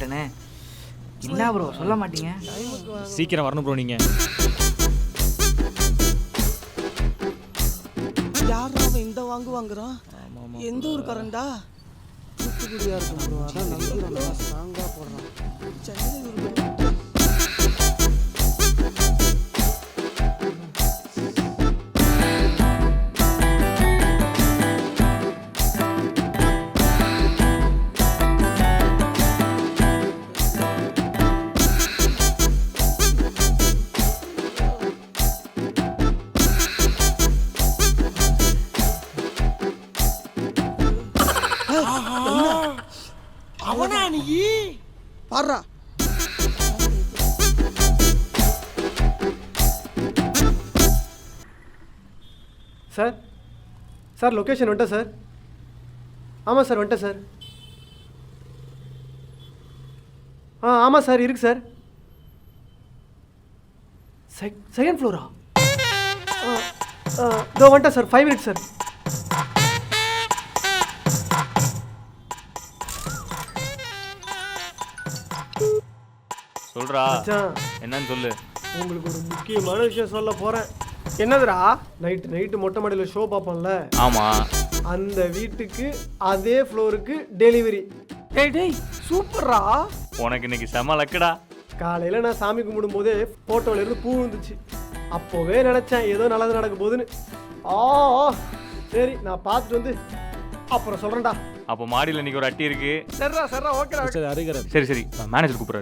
மாட்டேனே. என்ன ப்ரோ சொல்ல மாட்டீங்க? சீக்கிரம் வரணும் ப்ரோ. நீங்கள் யாரா அவன் இந்த வாங்குறான்? எந்த ஊர் கரண்டா? தூத்துக்குடியா இருக்கும் ப்ரோ. அதான் நம்புறேன், ஸ்ட்ராங்கா போடுறான். சென்னை இருக்கும். அவனா நீ பாடுறா. சார் சார் லொக்கேஷன் வந்துட்டேன் சார். ஆமாம் சார் வந்துட்டேன் சார். ஆமாம் சார் இருக்கு சார். Second Flora? இதோ வந்துட்டேன் சார். 5 minutes sir. சொல்கிறா மச்சான், என்னன்னு சொல்லு. உங்களுக்கு ஒரு முக்கியமான விஷயம் சொல்ல போகிறேன். என்னதுடா? நைட்டு மொட்டை மாடியில் ஷோ பார்ப்போம்ல, ஆமாம், அந்த வீட்டுக்கு அதே ஃப்ளோருக்கு டெலிவரி. டேய் சூப்பர்ரா. உனக்கு இன்னைக்கு செம லக்குடா. காலையில் நான் சாமி கும்பிடும் போதே ஃபோட்டோவிலேருந்து பூ வந்துச்சு. அப்போவே நினச்சேன் ஏதோ நல்லது நடக்க போகுதுன்னு. சரி நான் பார்த்துட்டு வந்து அப்புறம் சொல்கிறேன்டா. அப்போ மாடியில் இன்னைக்கு ஒரு அட்டி இருக்கு. சரிடா ஓகேடா. சரி சரி மேனேஜர் கூப்பிட்றாரு.